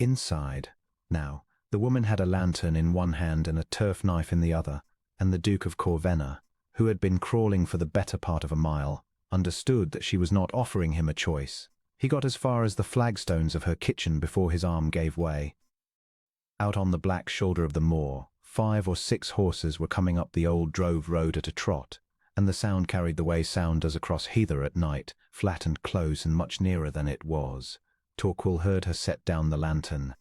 Inside, now, the woman had a lantern in one hand and a turf knife in the other, and the Duke of Corvenna, who had been crawling for the better part of a mile, understood that she was not offering him a choice. He got as far as the flagstones of her kitchen before his arm gave way. Out on the black shoulder of the moor, 5 or 6 horses were coming up the old drove road at a trot, and the sound carried the way sound does across heather at night, flat and close and much nearer than it was. Torquil heard her set down the lantern.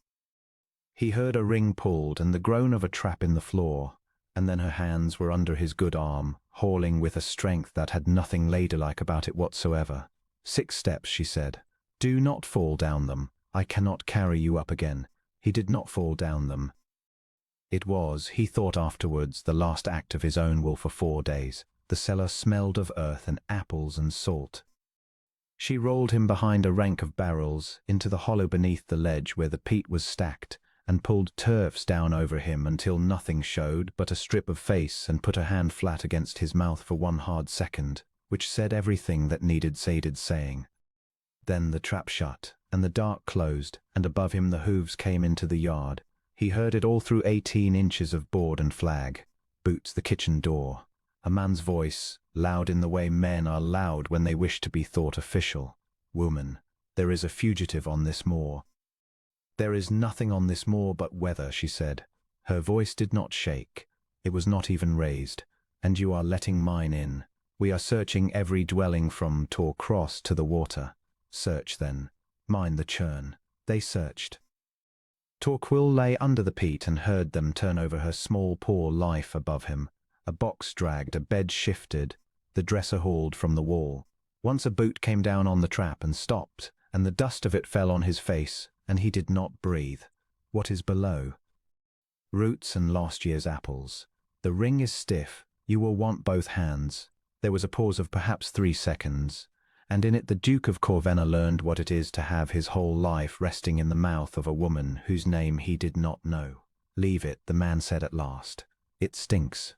He heard a ring pulled and the groan of a trap in the floor, and then her hands were under his good arm, hauling with a strength that had nothing ladylike about it whatsoever. 6 steps, she said. Do not fall down them. I cannot carry you up again. He did not fall down them. It was, he thought afterwards, the last act of his own will for 4 days. The cellar smelled of earth and apples and salt. She rolled him behind a rank of barrels, into the hollow beneath the ledge where the peat was stacked, and pulled turfs down over him until nothing showed but a strip of face, and put her hand flat against his mouth for 1 hard second, which said everything that needed saying. Then the trap shut, and the dark closed, and above him the hooves came into the yard. He heard it all through 18 inches of board and flag. Boots the kitchen door. A man's voice, loud in the way men are loud when they wish to be thought official. Woman, there is a fugitive on this moor. There is nothing on this moor but weather, she said. Her voice did not shake. It was not even raised. And you are letting mine in. We are searching every dwelling from Tor Cross to the water. Search then. Mind the churn. They searched. Torquil lay under the peat and heard them turn over her small poor life above him. A box dragged, a bed shifted, the dresser hauled from the wall. Once a boot came down on the trap and stopped, and the dust of it fell on his face, and he did not breathe. What is below? Roots and last year's apples. The ring is stiff. You will want both hands. There was a pause of perhaps 3 seconds, and in it the Duke of Corvenna learned what it is to have his whole life resting in the mouth of a woman whose name he did not know. Leave it, the man said at last. It stinks.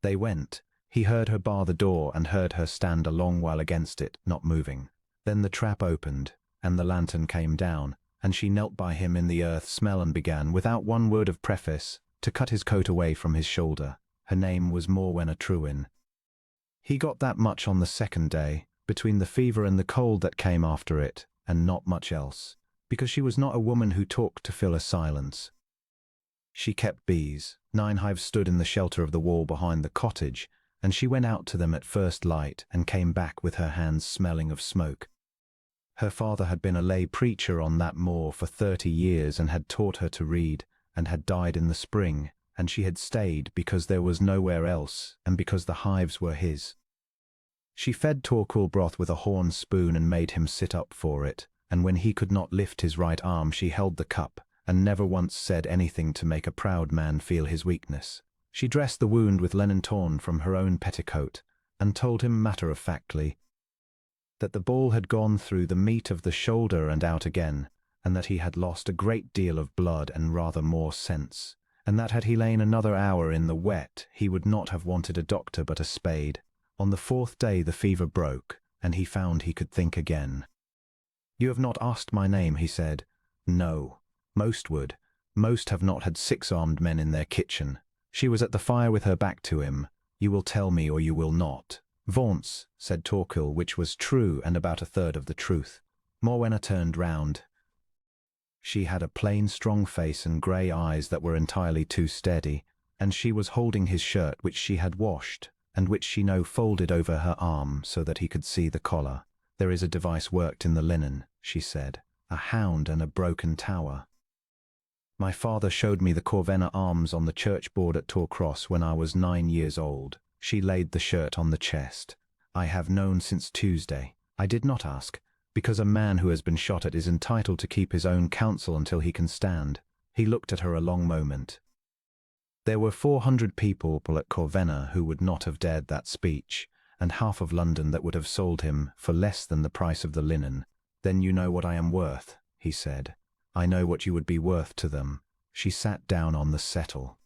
They went. He heard her bar the door and heard her stand a long while against it, not moving. Then the trap opened, and the lantern came down, and she knelt by him in the earth smell and began, without one word of preface, to cut his coat away from his shoulder. Her name was Moor. He got that much on the 2nd day, between the fever and the cold that came after it, and not much else, because she was not a woman who talked to fill a silence. She kept bees. 9 hives stood in the shelter of the wall behind the cottage, and she went out to them at first light and came back with her hands smelling of smoke. Her father had been a lay preacher on that moor for 30 years and had taught her to read, and had died in the spring, and she had stayed because there was nowhere else, and because the hives were his. She fed Torquil broth with a horn spoon and made him sit up for it, and when he could not lift his right arm she held the cup, and never once said anything to make a proud man feel his weakness. She dressed the wound with linen torn from her own petticoat, and told him matter-of-factly that the ball had gone through the meat of the shoulder and out again, and that he had lost a great deal of blood and rather more sense, and that had he lain another hour in the wet he would not have wanted a doctor but a spade. On the 4th day the fever broke, and he found he could think again. You have not asked my name, he said. No. Most would. Most have not had 6 armed men in their kitchen. She was at the fire with her back to him. You will tell me or you will not. Vaunce, said Torquil, which was true and about 1/3 of the truth. Morwenna turned round. She had a plain, strong face and grey eyes that were entirely too steady, and she was holding his shirt which she had washed, and which she now folded over her arm so that he could see the collar. There is a device worked in the linen, she said, a hound and a broken tower. My father showed me the Corvenna arms on the church board at Tor Cross when I was 9 years old. She laid the shirt on the chest. I have known since Tuesday. I did not ask, because a man who has been shot at is entitled to keep his own counsel until he can stand. He looked at her a long moment. There were 400 people at Corvenna who would not have dared that speech, and half of London that would have sold him for less than the price of the linen. Then you know what I am worth, he said. I know what you would be worth to them. She sat down on the settle.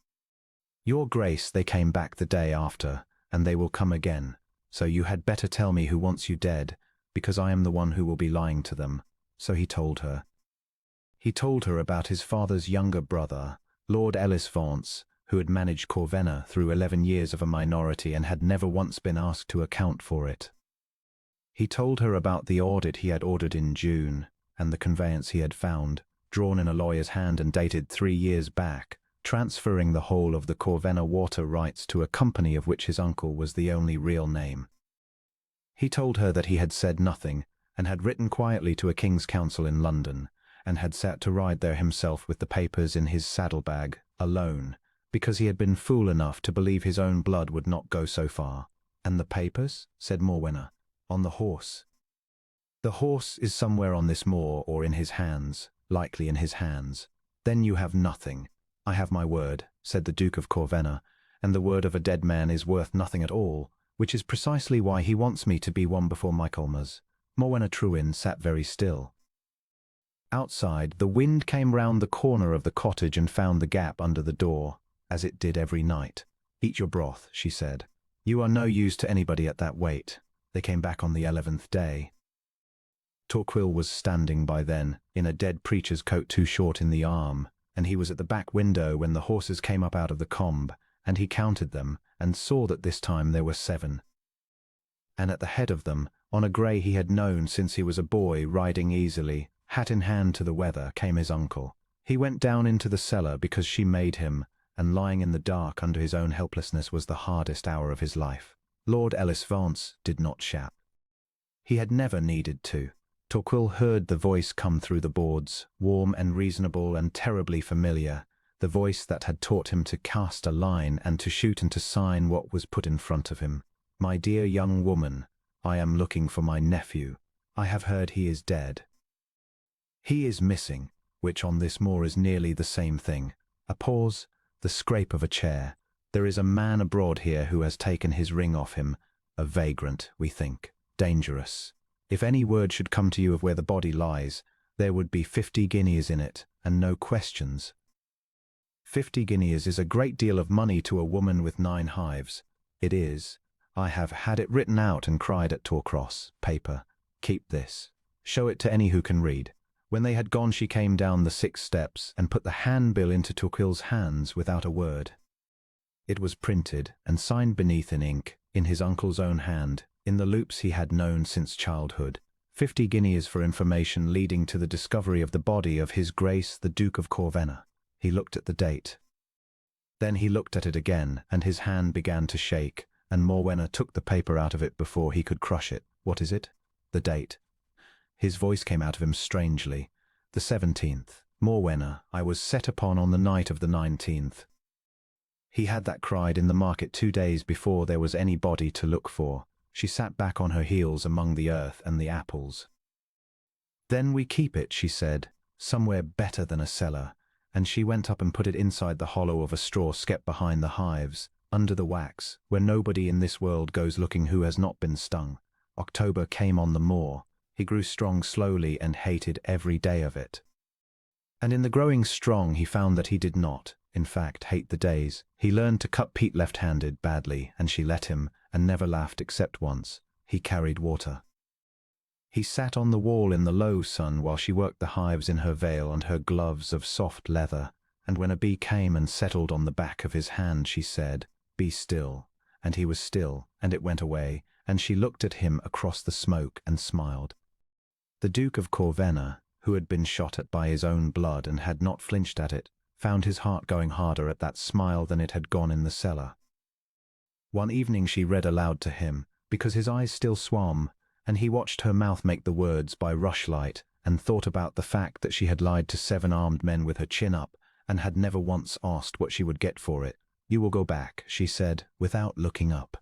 Your Grace, they came back the day after, and they will come again, so you had better tell me who wants you dead, because I am the one who will be lying to them. So he told her. He told her about his father's younger brother, Lord Vance, who had managed Corvenna through 11 years of a minority and had never once been asked to account for it. He told her about the audit he had ordered in June, and the conveyance he had found, drawn in a lawyer's hand and dated 3 years back, transferring the whole of the Corvenna water rights to a company of which his uncle was the only real name. He told her that he had said nothing, and had written quietly to a King's Council in London, and had sat to ride there himself with the papers in his saddlebag, alone, because he had been fool enough to believe his own blood would not go so far. "And the papers?" said Morwenna. "On the horse." "The horse is somewhere on this moor or in his hands, likely in his hands. Then you have nothing." "I have my word," said the Duke of Corvenna, "and the word of a dead man is worth nothing at all, which is precisely why he wants me to be one before Michaelmas." Morwenna Trewin sat very still. Outside, the wind came round the corner of the cottage and found the gap under the door, as it did every night. "Eat your broth," she said. "You are no use to anybody at that weight." They came back on the 11th day. Torquil was standing by then, in a dead preacher's coat too short in the arm, and he was at the back window when the horses came up out of the combe, and he counted them, and saw that this time there were 7. And at the head of them, on a grey he had known since he was a boy, riding easily, hat in hand to the weather, came his uncle. He went down into the cellar because she made him, and lying in the dark under his own helplessness was the hardest hour of his life. Lord Vance did not shout. He had never needed to. Torquil heard the voice come through the boards, warm and reasonable and terribly familiar, the voice that had taught him to cast a line and to shoot and to sign what was put in front of him. "My dear young woman, I am looking for my nephew. I have heard he is dead. He is missing," which on this moor is nearly the same thing. A pause, the scrape of a chair. "There is a man abroad here who has taken his ring off him. A vagrant, we think. Dangerous. If any word should come to you of where the body lies, there would be 50 guineas in it, and no questions." 50 guineas is a great deal of money to a woman with 9 hives. It is. I have had it written out and cried at Torcross. Paper. "Keep this. Show it to any who can read." When they had gone she came down the 6 steps and put the handbill into Torquil's hands without a word. It was printed and signed beneath in ink, in his uncle's own hand, in the loops he had known since childhood. 50 guineas for information leading to the discovery of the body of His Grace the Duke of Corvenna. He looked at the date. Then he looked at it again, and his hand began to shake, and Morwenna took the paper out of it before he could crush it. "What is it?" "The date." His voice came out of him strangely. "The 17th. Morwenna, I was set upon on the night of the 19th. He had that cried in the market 2 days before there was any body to look for." She sat back on her heels among the earth and the apples. "Then we keep it," she said, "somewhere better than a cellar," and she went up and put it inside the hollow of a straw skept behind the hives, under the wax, where nobody in this world goes looking who has not been stung. October came on the moor. He grew strong slowly and hated every day of it. And in the growing strong he found that he did not, in fact, hate the days. He learned to cut peat left-handed badly, and she let him, and never laughed except once. He carried water. He sat on the wall in the low sun while she worked the hives in her veil and her gloves of soft leather, and when a bee came and settled on the back of his hand she said, "Be still," and he was still, and it went away, and she looked at him across the smoke and smiled. The Duke of Corvenna, who had been shot at by his own blood and had not flinched at it, found his heart going harder at that smile than it had gone in the cellar. One evening she read aloud to him, because his eyes still swam, and he watched her mouth make the words by rushlight, and thought about the fact that she had lied to 7 armed men with her chin up, and had never once asked what she would get for it. "You will go back," she said, without looking up.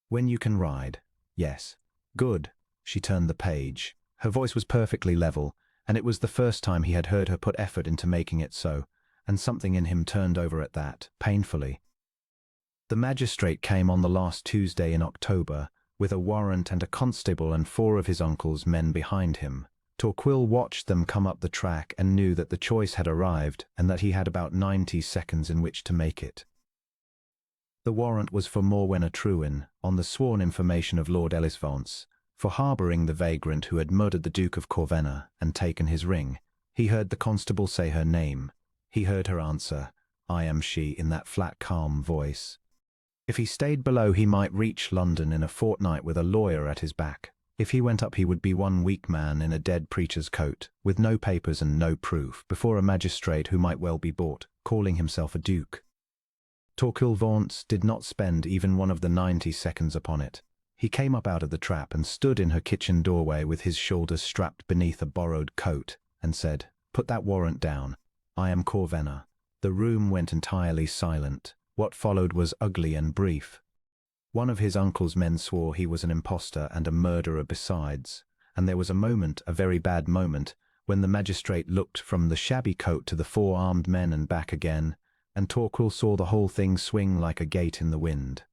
"When you can ride." "Yes." "Good." She turned the page. Her voice was perfectly level, and it was the first time he had heard her put effort into making it so, and something in him turned over at that, painfully. "The magistrate came on the last Tuesday in October, with a warrant and a constable and 4 of his uncle's men behind him. Torquil watched them come up the track and knew that the choice had arrived and that he had about 90 seconds in which to make it. The warrant was for Morwenna Trewin, on the sworn information of Lord Vance, for harbouring the vagrant who had murdered the Duke of Corvenna and taken his ring. He heard the constable say her name. He heard her answer, "I am she," in that flat, calm voice. If he stayed below, he might reach London in a fortnight with a lawyer at his back. If he went up, he would be one weak man in a dead preacher's coat, with no papers and no proof, before a magistrate who might well be bought, calling himself a duke. Torquil Vance did not spend even one of the 90 seconds upon it. He came up out of the trap and stood in her kitchen doorway with his shoulders strapped beneath a borrowed coat, and said, "Put that warrant down. I am Corvenna." The room went entirely silent. What followed was ugly and brief. One of his uncle's men swore he was an impostor and a murderer besides, and there was a moment, a very bad moment, when the magistrate looked from the shabby coat to the 4 armed men and back again, and Torquil saw the whole thing swing like a gate in the wind.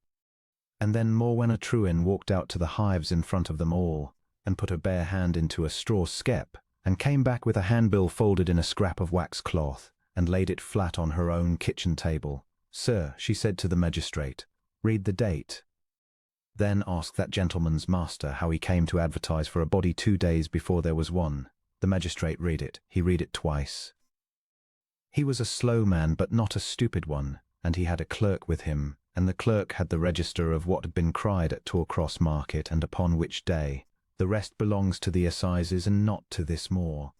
And then Morwenna Trewin walked out to the hives in front of them all, and put her bare hand into a straw skep, and came back with a handbill folded in a scrap of wax cloth, and laid it flat on her own kitchen table. "Sir," she said to the magistrate, "read the date. Then ask that gentleman's master how he came to advertise for a body 2 days before there was one." The magistrate read it. He read it twice. He was a slow man, but not a stupid one, and he had a clerk with him, and the clerk had the register of what had been cried at Torcross Market and upon which day. The rest belongs to the assizes and not to this Moor.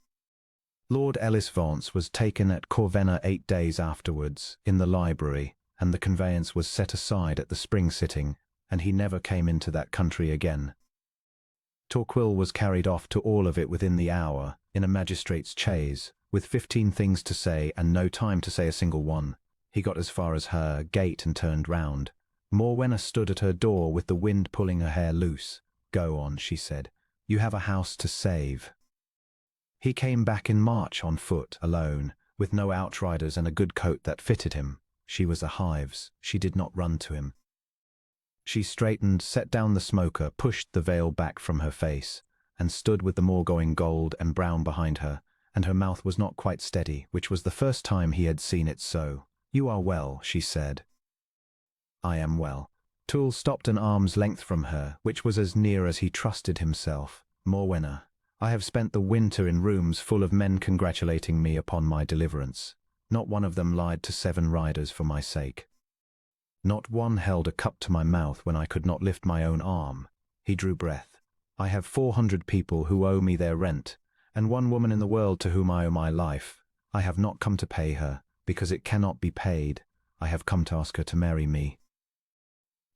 Lord Ellis Vance was taken at Corvenna 8 days afterwards, in the library, and the conveyance was set aside at the spring sitting, and he never came into that country again. Torquil was carried off to all of it within the hour, in a magistrate's chaise, with 15 things to say and no time to say a single one. He got as far as her gate and turned round. Morwenna stood at her door with the wind pulling her hair loose. "Go on," she said. "You have a house to save." He came back in March on foot, alone, with no outriders and a good coat that fitted him. She was a hives. She did not run to him. She straightened, set down the smoker, pushed the veil back from her face, and stood with the moor going gold and brown behind her, and her mouth was not quite steady, which was the first time he had seen it so. "You are well," she said. "I am well." Toole stopped an arm's length from her, which was as near as he trusted himself. "Morwenna, I have spent the winter in rooms full of men congratulating me upon my deliverance. Not one of them lied to 7 riders for my sake. Not one held a cup to my mouth when I could not lift my own arm." He drew breath. "I have 400 people who owe me their rent, and one woman in the world to whom I owe my life. I have not come to pay her, because it cannot be paid. I have come to ask her to marry me."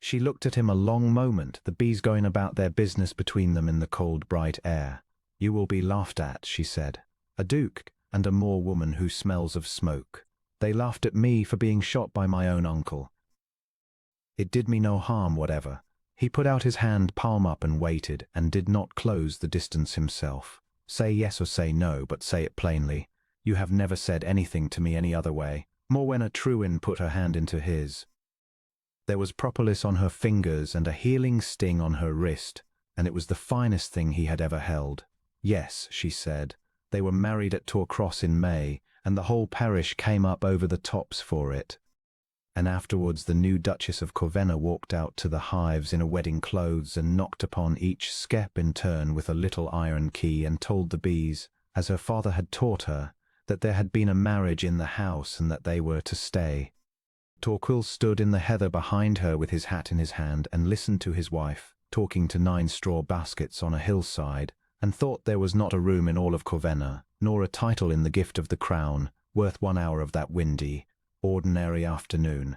She looked at him a long moment, the bees going about their business between them in the cold, bright air. "You will be laughed at," she said. "A duke and a Moor woman who smells of smoke. They laughed at me for being shot by my own uncle. It did me no harm whatever." He put out his hand, palm up, and waited, and did not close the distance himself. "Say yes or say no, but say it plainly. You have never said anything to me any other way." Morwenna Trewin put her hand into his. There was propolis on her fingers and a healing sting on her wrist, and it was the finest thing he had ever held. "Yes," she said. "They were married at Torcross in May, and the whole parish came up over the tops for it." And afterwards the new Duchess of Corvenna walked out to the hives in a wedding clothes and knocked upon each skep in turn with a little iron key and told the bees, as her father had taught her, that there had been a marriage in the house and that they were to stay. Torquil stood in the heather behind her with his hat in his hand and listened to his wife, talking to 9 straw baskets on a hillside, and thought there was not a room in all of Corvenna, nor a title in the gift of the crown, worth 1 hour of that windy, ordinary afternoon.